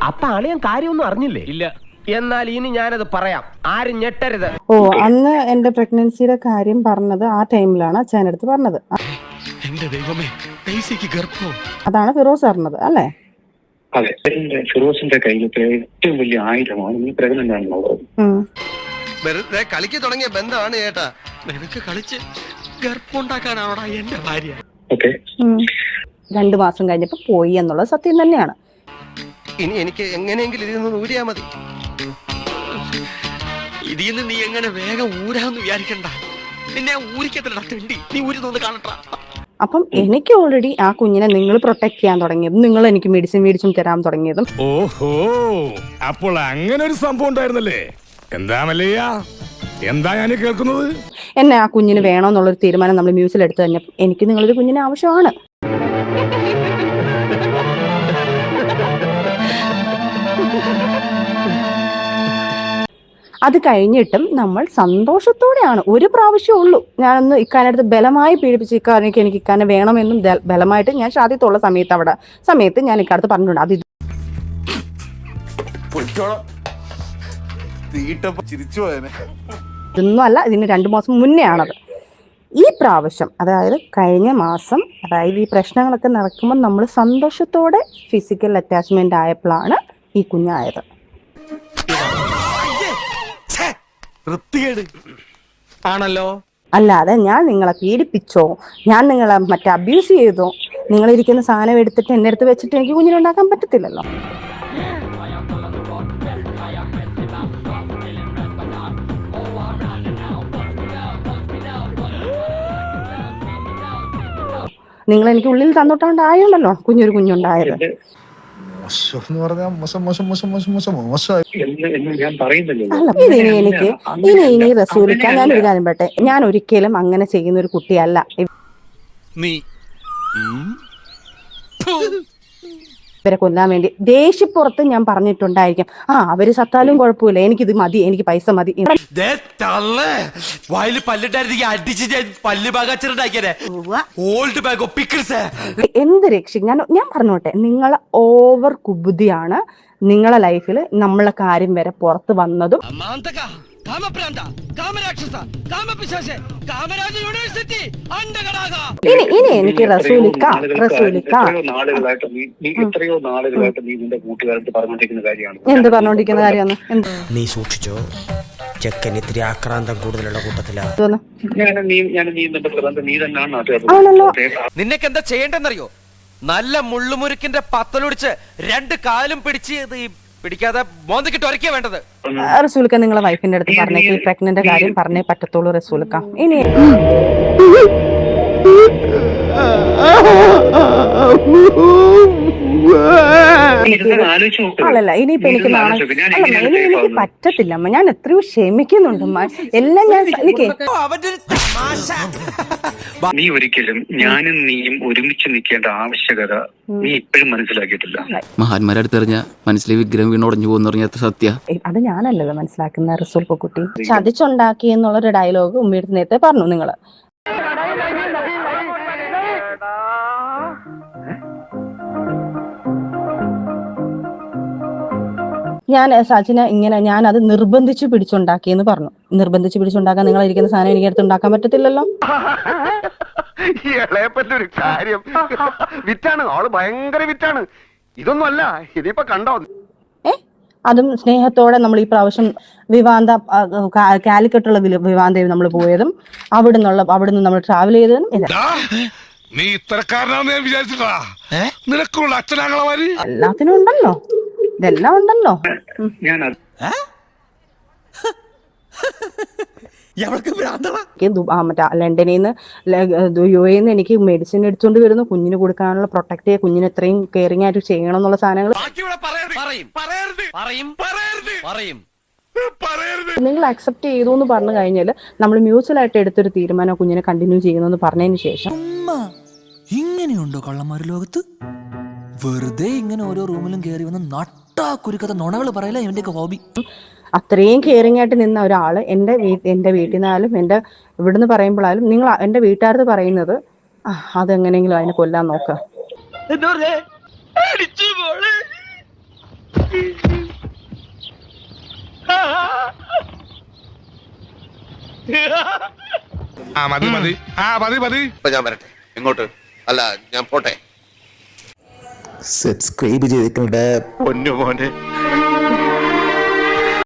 അപ്പൊ അളിയൻ കാര്യമൊന്നും അറിഞ്ഞില്ലേ? ഇല്ല. എന്നാൽ ഇനി ഞാനത് പറയാം, ആരും ഞെട്ടരുത്. അന്ന് എന്റെ പ്രഗ്നൻസിയുടെ കാര്യം പറഞ്ഞത് ആ ടൈമിലാണ് അച്ഛൻ്റെ അടുത്ത് പറഞ്ഞത്. അതാണ് ഫിറോസ് അറിഞ്ഞത് അല്ലേ? അതെ, ഫിറോസിന്റെ കയ്യിൽ ഏറ്റവും വലിയ ആയുധമാണ് നീ പ്രഗ്നന്റ് ആണെന്നുള്ളത്. വെറുതെ കളിക്ക് തുടങ്ങിയ ബന്ധമാണ് ചേട്ടാ. നിനക്ക് കളിച്ച് ഗർഭമുണ്ടാക്കാനാണോടാ എന്റെ ഭാര്യ. 2 മാസം കഴിഞ്ഞപ്പോ പോയി എന്നുള്ളത് സത്യം തന്നെയാണ്. ഇനി എനിക്ക് എങ്ങനെയെങ്കിലും ഇതിൽ നിന്ന് ഊരിയാ മതി. ഇതിൽ നിന്ന് നീ എങ്ങനെ വേഗം ഊരാന്ന് വിചാരിക്കണ്ട. നിന്നെ ഊരിക്കത്തില്ല തെണ്ടി. നീ ഊരുന്നൊന്ന് കാണട്ടാ. അപ്പം എനിക്ക് ഓൾറെഡി ആ കുഞ്ഞിനെ നിങ്ങൾ പ്രൊട്ടക്ട് ചെയ്യാൻ തുടങ്ങിയതും നിങ്ങൾ എനിക്ക് മെഡിസിൻ മേടിച്ചും തരാൻ തുടങ്ങിയതും. ഓഹോ, അപ്പോൾ അങ്ങനെ ഒരു സംഭവം ഉണ്ടായിരുന്നല്ലേ? എന്താ മല്ലയ്യ, എന്താ ഞാൻ കേൾക്കുന്നത്? എന്നെ ആ കുഞ്ഞിന് വേണമെന്നുള്ളൊരു തീരുമാനം നമ്മൾ മ്യൂസിൽ എടുത്തു കഴിഞ്ഞപ്പോൾ എനിക്ക് നിങ്ങളൊരു കുഞ്ഞിന് ആവശ്യമാണ്. അത് കഴിഞ്ഞിട്ടും നമ്മൾ സന്തോഷത്തോടെയാണ്. ഒരു പ്രാവശ്യമേ ഉള്ളൂ ഞാനൊന്ന് ഇക്കാനടുത്ത് ബലമായി പീഡിപ്പിച്ച് ഇക്കാരനക്ക് എനിക്ക് ഇക്കാനെ വേണമെന്നും ബലമായിട്ട് ഞാൻ ഷാദിത്തുള്ള സമയത്ത് ഞാൻ ഇക്കാലത്ത് പറഞ്ഞിട്ടുണ്ട്. അത് ഇതൊന്നും അല്ല, ഇതിന് 2 മാസം മുന്നേ ആണത്. ഈ പ്രാവശ്യം, അതായത് കഴിഞ്ഞ മാസം, അതായത് ഈ പ്രശ്നങ്ങളൊക്കെ നടക്കുമ്പോൾ നമ്മൾ സന്തോഷത്തോടെ ഫിസിക്കൽ അറ്റാച്ച്മെന്റ് ആയപ്പോഴാണ് ഈ കുഞ്ഞായത്. ആണല്ലോ. അല്ലാതെ ഞാൻ നിങ്ങളെ പീഡിപ്പിച്ചോ, ഞാൻ നിങ്ങളെ അബ്യൂസ് ചെയ്തോ, നിങ്ങളിരിക്കുന്ന സാധനം എടുത്തിട്ട് എന്റെ അടുത്ത് വെച്ചിട്ട് എനിക്ക് കുഞ്ഞിനുണ്ടാക്കാൻ പറ്റത്തില്ലല്ലോ. നിങ്ങൾ എനിക്ക് ഉള്ളിൽ തന്നോട്ടാണ്ടായോണ്ടല്ലോ കുഞ്ഞൊരു കുഞ്ഞുണ്ടായത്. ഇനി റസൂലിക്ക, ഞാനൊരു കാര്യം പറയട്ടെ, ഞാൻ ഒരിക്കലും അങ്ങനെ ചെയ്യുന്ന ഒരു കുട്ടിയല്ല. ഇവരെ കൊല്ലാൻ വേണ്ടി ദേഷ്യപ്പുറത്ത് ഞാൻ പറഞ്ഞിട്ടുണ്ടായിരിക്കും, അവര് സത്താലും കുഴപ്പമില്ല, എനിക്കിത് മതി, എനിക്ക് പൈസ മതി. എന്ത് രക്ഷിക്കും ഞാൻ പറഞ്ഞോട്ടെ, നിങ്ങളെ ഓവർ കുബുദ്ധിയാണ് നിങ്ങളെ ലൈഫിൽ നമ്മളെ കാര്യം വരെ പുറത്ത് വന്നതും. ഇനി എനിക്ക് റസൂലിക്ക എന്ത് പറഞ്ഞോണ്ടിരിക്കുന്ന കാര്യമാണ്? നീ സൂക്ഷിച്ചോ, ചെക്കൻ ഇത്തിരി ആക്രാന്തം കൂടുതലുള്ള കൂട്ടത്തിലാണ്. നിനക്ക് എന്താ ചെയ്യേണ്ടെന്നറിയോ? നല്ല മുള്ളുമുരുക്കിന്റെ പത്തലൊടിച്ച് 2 കാലും പിടിച്ച് പിടിക്കാതെ മോന്തിക്കിട്ട് ഒരയ്ക്കാ വേണ്ടത്. റസൂലിക്ക, നിങ്ങളെ വൈഫിന്റെ അടുത്ത് പറഞ്ഞേക്ക് ഈ പ്രഗ്നന്റ് കാര്യം പറഞ്ഞേ പറ്റത്തുള്ളൂ റസൂലിക്ക. ഇനി അല്ലല്ല, ഇനിയിപ്പോ എനിക്ക് എനിക്ക് പറ്റത്തില്ല അമ്മ. ഞാൻ എത്രയോ ക്ഷമിക്കുന്നുണ്ട് അമ്മ. എല്ലാം ഞാൻ നീ ഒരിക്കലും ഞാനും നീയും ഒരുമിച്ച് നിൽക്കേണ്ട ആവശ്യകത നീ ഇപ്പോഴും മനസ്സിലാക്കിയിട്ടില്ല. മഹാന്മാരെ അടുത്തെറിഞ്ഞ മനസ്സിലെ വിഗ്രഹം വീണുടഞ്ഞു പോകുന്ന സത്യ. അത് ഞാനല്ലല്ലോ മനസ്സിലാക്കുന്ന റസൂൽ പൊക്കുട്ടി. ചതിച്ചുണ്ടാക്കി എന്നുള്ളൊരു ഡയലോഗ് ഉമ്മയുടെ നേരത്തെ പറഞ്ഞു നിങ്ങള്. ഞാൻ സച്ചിനെ ഞാൻ അത് നിർബന്ധിച്ച് പിടിച്ചുണ്ടാക്കിയെന്ന് പറഞ്ഞു. നിർബന്ധിച്ച് പിടിച്ചുണ്ടാക്കാൻ നിങ്ങൾ ഇരിക്കുന്ന സാധനം എനിക്ക് അടുത്ത് ഉണ്ടാക്കാൻ പറ്റത്തില്ലല്ലോ. ഒരു കാര്യം വിറ്റാണ്, ആള് ഭയങ്കര വിറ്റാണ്. ഇതൊന്നും അല്ല, ഇതിപ്പോ കണ്ടോ? അതും സ്നേഹത്തോടെ നമ്മൾ ഈ പ്രാവശ്യം കാലിക്കട്ടുള്ള വിവാന്തയിൽ നമ്മൾ പോയതും അവിടുന്ന് നമ്മൾ ട്രാവൽ ചെയ്തതും നീ ഇത്തരക്കാരനാണെന്ന് ഞാൻ വിചാരിച്ചിട്ടാ. നിനക്കുള്ള അച്ഛനാങ്ങളമാര് എല്ലാത്തിനും ഉണ്ടല്ലോ, ഇതെല്ലാം ഉണ്ടല്ലോ. ലണ്ടനിൽ നിന്ന് UAE എനിക്ക് മെഡിസിൻ എടുത്തുകൊണ്ട് വരുന്നു, കുഞ്ഞിന് കൊടുക്കാനുള്ള പ്രൊട്ടക്ട് ചെയ്യുക, കുഞ്ഞിന് എത്രയും കെയറിംഗ് ആയിട്ട് ചെയ്യണം എന്നുള്ള സാധനങ്ങൾ നിങ്ങൾ അക്സെപ്റ്റ് ചെയ്തു എന്ന് പറഞ്ഞു കഴിഞ്ഞാൽ നമ്മൾ മ്യൂച്വലായിട്ട് എടുത്തൊരു തീരുമാനം കുഞ്ഞിനെ കണ്ടിന്യൂ ചെയ്യുന്നു പറഞ്ഞതിന് ശേഷം ഇങ്ങനെയുണ്ടോ കള്ളന്മാര് ലോകത്ത്? വെറുതെ ഇങ്ങനെ ഓരോ റൂമിലും കയറി വന്ന് നട്ടാ കുരുക്കഥ നുണകൾ പറയല ഇവന്റെയൊക്കെ ഹോബി. അത്രയും കെയറിംഗ് ആയിട്ട് നിന്ന ഒരാള് എന്റെ വീട്ടിൽ നിന്നാലും എന്റെ ഇവിടുന്ന് പറയുമ്പോഴാലും നിങ്ങൾ എന്റെ വീട്ടുകാർക്ക് പറയുന്നത് അതെങ്ങനെയെങ്കിലും അതിനെ കൊല്ലാൻ നോക്ക. മതി മതി മതി മതി. ഞാൻ വരട്ടെ. എങ്ങോട്ട്? അല്ല, ഞാൻ പോട്ടെ. സബ്സ്ക്രൈബ് ചെയ്തിട്ടുണ്ട് പൊന്നു മോനെ.